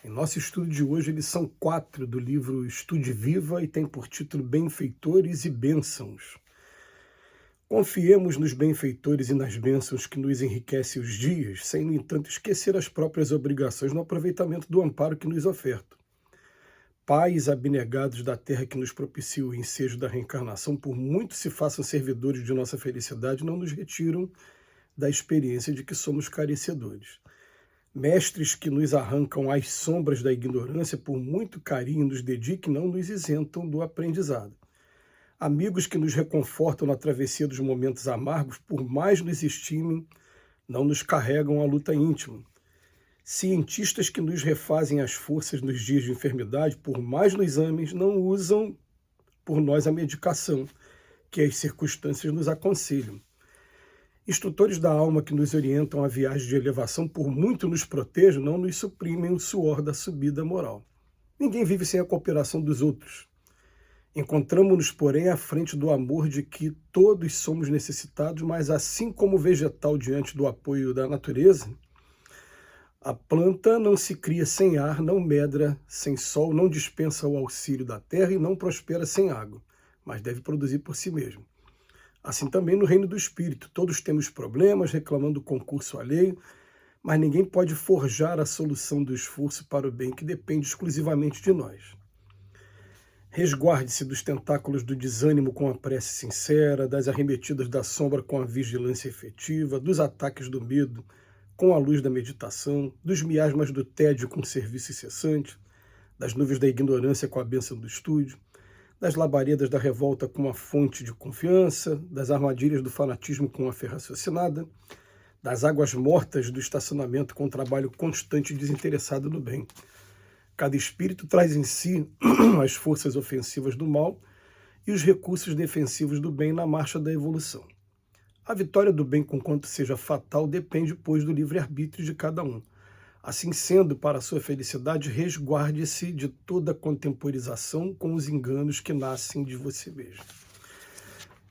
Em nosso estudo de hoje, eles são 4 do livro Estude Viva e tem por título Benfeitores e Bênçãos. Confiemos nos benfeitores e nas bênçãos que nos enriquecem os dias, sem, no entanto, esquecer as próprias obrigações no aproveitamento do amparo que nos ofertam. Pais abnegados da terra que nos propicia o ensejo da reencarnação, por muito se façam servidores de nossa felicidade, não nos retiram da experiência de que somos carecedores. Mestres que nos arrancam às sombras da ignorância, por muito carinho nos dediquem, não nos isentam do aprendizado. Amigos que nos reconfortam na travessia dos momentos amargos, por mais nos estimem, não nos carregam a luta íntima. Cientistas que nos refazem as forças nos dias de enfermidade, por mais nos amem, não usam por nós a medicação que as circunstâncias nos aconselham. Instrutores da alma que nos orientam a viagem de elevação, por muito nos protejam, não nos suprimem o suor da subida moral. Ninguém vive sem a cooperação dos outros. Encontramos-nos, porém, à frente do amor de que todos somos necessitados, mas assim como o vegetal diante do apoio da natureza, a planta não se cria sem ar, não medra sem sol, não dispensa o auxílio da terra e não prospera sem água, mas deve produzir por si mesmo. Assim também no reino do Espírito, todos temos problemas, reclamando do concurso alheio, mas ninguém pode forjar a solução do esforço para o bem, que depende exclusivamente de nós. Resguarde-se dos tentáculos do desânimo com a prece sincera, das arremetidas da sombra com a vigilância efetiva, dos ataques do medo com a luz da meditação, dos miasmas do tédio com o serviço incessante, das nuvens da ignorância com a bênção do estudo, das labaredas da revolta com a fonte de confiança, das armadilhas do fanatismo com a fé raciocinada, das águas mortas do estacionamento com o trabalho constante e desinteressado no bem. Cada espírito traz em si as forças ofensivas do mal e os recursos defensivos do bem na marcha da evolução. A vitória do bem, conquanto seja fatal, depende, pois, do livre-arbítrio de cada um. Assim sendo, para a sua felicidade, resguarde-se de toda contemporização com os enganos que nascem de você mesmo.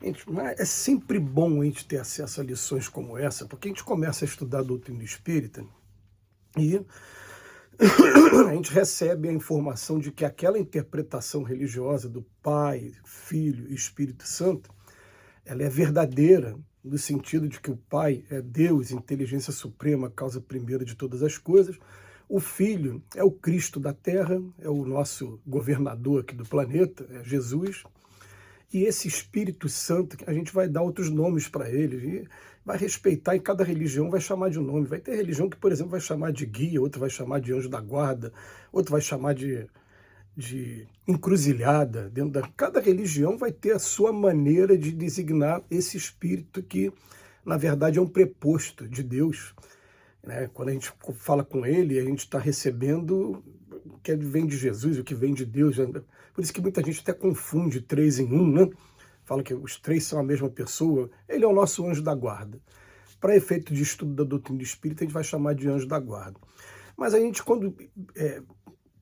Gente, é sempre bom a gente ter acesso a lições como essa, porque a gente começa a estudar a doutrina espírita e a gente recebe a informação de que aquela interpretação religiosa do Pai, Filho e Espírito Santo, ela é verdadeira, no sentido de que o Pai é Deus, inteligência suprema, causa primeira de todas as coisas. O Filho é o Cristo da Terra, é o nosso governador aqui do planeta, é Jesus. E esse Espírito Santo, a gente vai dar outros nomes para ele, e vai respeitar, em cada religião vai chamar de um nome. Vai ter religião que, por exemplo, vai chamar de guia, outra vai chamar de anjo da guarda, outra vai chamar de encruzilhada. Cada religião vai ter a sua maneira de designar esse espírito que, na verdade, é um preposto de Deus. Né? Quando a gente fala com ele, a gente está recebendo o que vem de Jesus, o que vem de Deus. Né? Por isso que muita gente até confunde 3 em 1, né? Fala que os 3 são a mesma pessoa. Ele é o nosso anjo da guarda. Para efeito de estudo da doutrina espírita, a gente vai chamar de anjo da guarda. Mas a gente, quando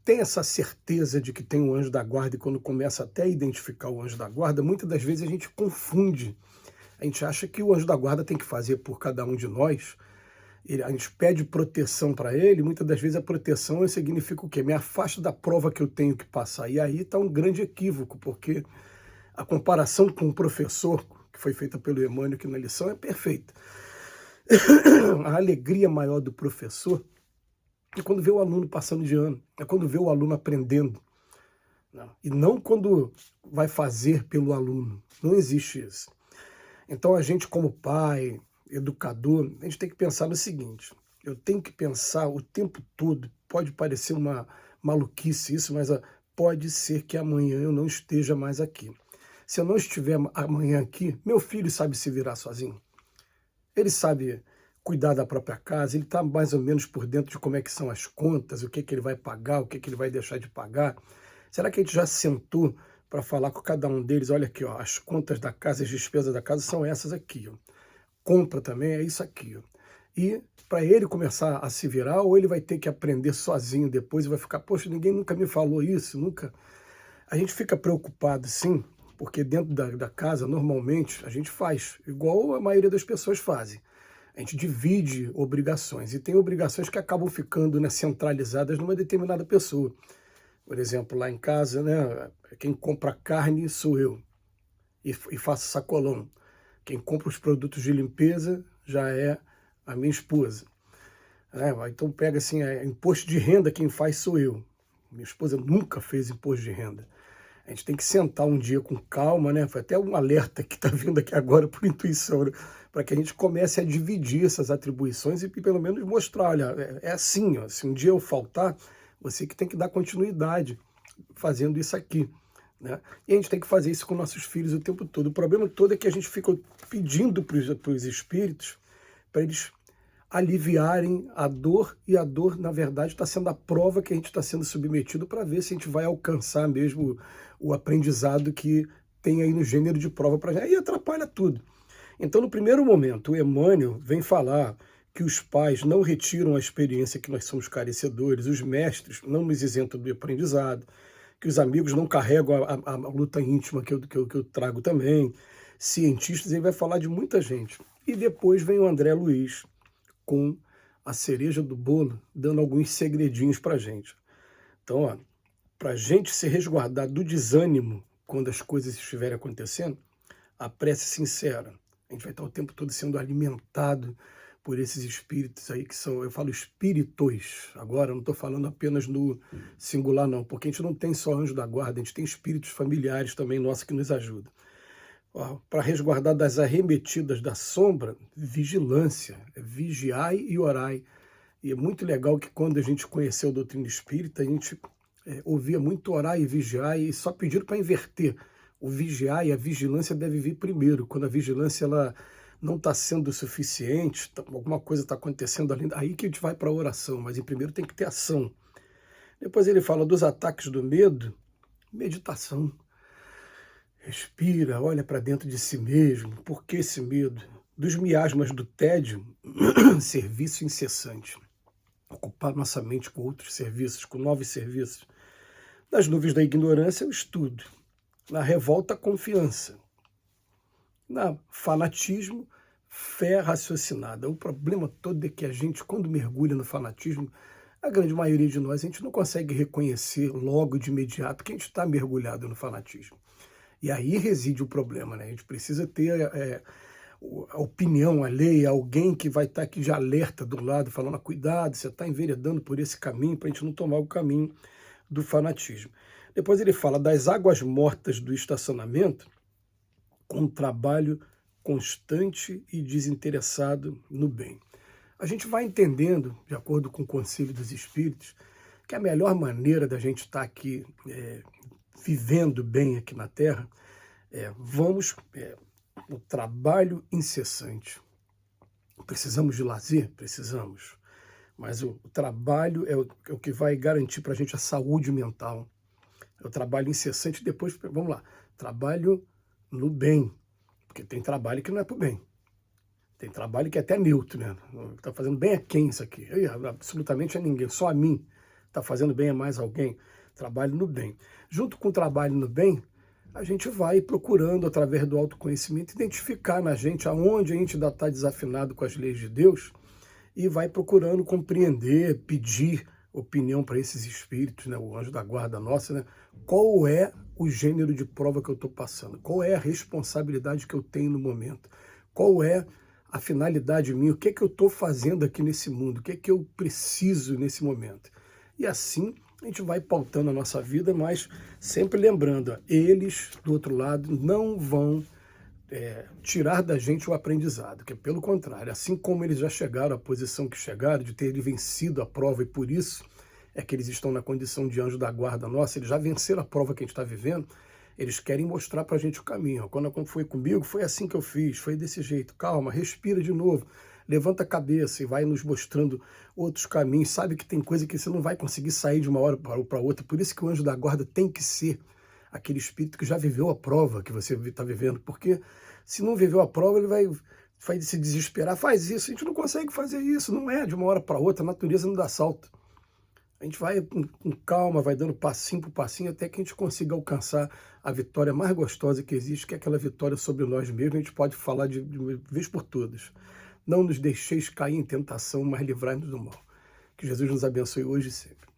tem essa certeza de que tem um anjo da guarda, e quando começa até a identificar o anjo da guarda, muitas das vezes a gente confunde. A gente acha que o anjo da guarda tem que fazer por cada um de nós. A gente pede proteção para ele, muitas das vezes a proteção significa o quê? Me afasta da prova que eu tenho que passar. E aí está um grande equívoco, porque a comparação com o professor, que foi feita pelo Emmanuel aqui na lição, é perfeita. A alegria maior do professor é quando vê o aluno passando de ano, é quando vê o aluno aprendendo. E não quando vai fazer pelo aluno. Não existe isso. Então a gente, como pai, educador, a gente tem que pensar no seguinte: eu tenho que pensar o tempo todo, pode parecer uma maluquice isso, mas pode ser que amanhã eu não esteja mais aqui. Se eu não estiver amanhã aqui, meu filho sabe se virar sozinho. Ele sabe cuidar da própria casa, ele está mais ou menos por dentro de como é que são as contas, o que ele vai pagar, o que ele vai deixar de pagar. Será que a gente já sentou para falar com cada um deles? Olha aqui, ó, as contas da casa, as despesas da casa são essas aqui. Ó. Compra também é isso aqui. Ó. E para ele começar a se virar, ou ele vai ter que aprender sozinho depois e vai ficar, poxa, ninguém nunca me falou isso, nunca. A gente fica preocupado, sim, porque dentro da casa, normalmente, a gente faz, igual a maioria das pessoas fazem. A gente divide obrigações, e tem obrigações que acabam ficando, né, centralizadas numa determinada pessoa. Por exemplo, lá em casa, né, quem compra carne sou eu, e faço sacolão. Quem compra os produtos de limpeza já é a minha esposa. Então pega assim, imposto de renda, quem faz sou eu. Minha esposa nunca fez imposto de renda. A gente tem que sentar um dia com calma, né? Foi até um alerta que está vindo aqui agora por intuição, né? Para que a gente comece a dividir essas atribuições e pelo menos mostrar, olha, é assim, ó, se um dia eu faltar, você que tem que dar continuidade fazendo isso aqui, né? E a gente tem que fazer isso com nossos filhos o tempo todo. O problema todo é que a gente fica pedindo para os espíritos para eles aliviarem a dor, e a dor, na verdade, está sendo a prova que a gente está sendo submetido para ver se a gente vai alcançar mesmo o aprendizado que tem aí no gênero de prova para gente. Aí atrapalha tudo. Então, no primeiro momento, o Emmanuel vem falar que os pais não retiram a experiência que nós somos carecedores, os mestres não nos isentam do aprendizado, que os amigos não carregam a luta íntima que eu trago também, cientistas, ele vai falar de muita gente. E depois vem o André Luiz, com a cereja do bolo, dando alguns segredinhos para a gente. Então, para a gente se resguardar do desânimo quando as coisas estiverem acontecendo, a prece sincera. A gente vai estar o tempo todo sendo alimentado por esses espíritos aí que são, eu falo espíritos, agora eu não estou falando apenas no singular não, porque a gente não tem só anjo da guarda, a gente tem espíritos familiares também nossos que nos ajudam. Para resguardar das arremetidas da sombra, vigilância, vigiai e orai. E é muito legal que quando a gente conheceu a doutrina espírita, a gente ouvia muito orar e vigiar, e só pediram para inverter. O vigiar e a vigilância deve vir primeiro. Quando a vigilância ela não está sendo suficiente, alguma coisa está acontecendo ali, aí que a gente vai para a oração, mas em primeiro tem que ter ação. Depois ele fala dos ataques do medo, meditação. Respira, olha para dentro de si mesmo. Por que esse medo? Dos miasmas do tédio, serviço incessante. Ocupar nossa mente com outros serviços, com novos serviços. Das nuvens da ignorância, o estudo. Na revolta, a confiança. Na fanatismo, fé raciocinada. O problema todo é que a gente, quando mergulha no fanatismo, a grande maioria de nós, a gente não consegue reconhecer logo de imediato que a gente está mergulhado no fanatismo. E aí reside o problema, né? A gente precisa ter a opinião alheia, alguém que vai estar aqui de alerta do lado, falando, cuidado, você está enveredando por esse caminho, para a gente não tomar o caminho do fanatismo. Depois ele fala das águas mortas do estacionamento, com trabalho constante e desinteressado no bem. A gente vai entendendo, de acordo com o Conselho dos Espíritos, que a melhor maneira da gente estar aqui vivendo bem aqui na Terra, o trabalho incessante. Precisamos de lazer? Precisamos. Mas o trabalho é o que vai garantir para a gente a saúde mental. É o trabalho incessante. Depois, vamos lá, trabalho no bem. Porque tem trabalho que não é para o bem. Tem trabalho que é até neutro, né? Está fazendo bem a quem isso aqui? Absolutamente a ninguém, só a mim. Está fazendo bem a mais alguém? Trabalho no bem. Junto com o trabalho no bem, a gente vai procurando, através do autoconhecimento, identificar na gente aonde a gente ainda está desafinado com as leis de Deus, e vai procurando compreender, pedir opinião para esses espíritos, né, o anjo da guarda nossa, né, qual é o gênero de prova que eu estou passando, qual é a responsabilidade que eu tenho no momento, qual é a finalidade minha, o que é que eu estou fazendo aqui nesse mundo, o que é que eu preciso nesse momento. E assim a gente vai pautando a nossa vida, mas sempre lembrando, eles, do outro lado, não vão tirar da gente o aprendizado, que pelo contrário, assim como eles já chegaram à posição que chegaram, de terem vencido a prova, e por isso é que eles estão na condição de anjo da guarda nossa, eles já venceram a prova que a gente está vivendo, eles querem mostrar para a gente o caminho. Quando foi comigo, foi assim que eu fiz, foi desse jeito, calma, respira de novo, levanta a cabeça e vai nos mostrando outros caminhos. Sabe que tem coisa que você não vai conseguir sair de uma hora para outra, por isso que o anjo da guarda tem que ser aquele espírito que já viveu a prova que você está vivendo, porque se não viveu a prova, ele vai se desesperar, faz isso, a gente não consegue fazer isso, não é de uma hora para outra, a natureza não dá salto. A gente vai com calma, vai dando passinho por passinho, até que a gente consiga alcançar a vitória mais gostosa que existe, que é aquela vitória sobre nós mesmos. A gente pode falar de vez por todas. Não nos deixeis cair em tentação, mas livrai-nos do mal. Que Jesus nos abençoe hoje e sempre.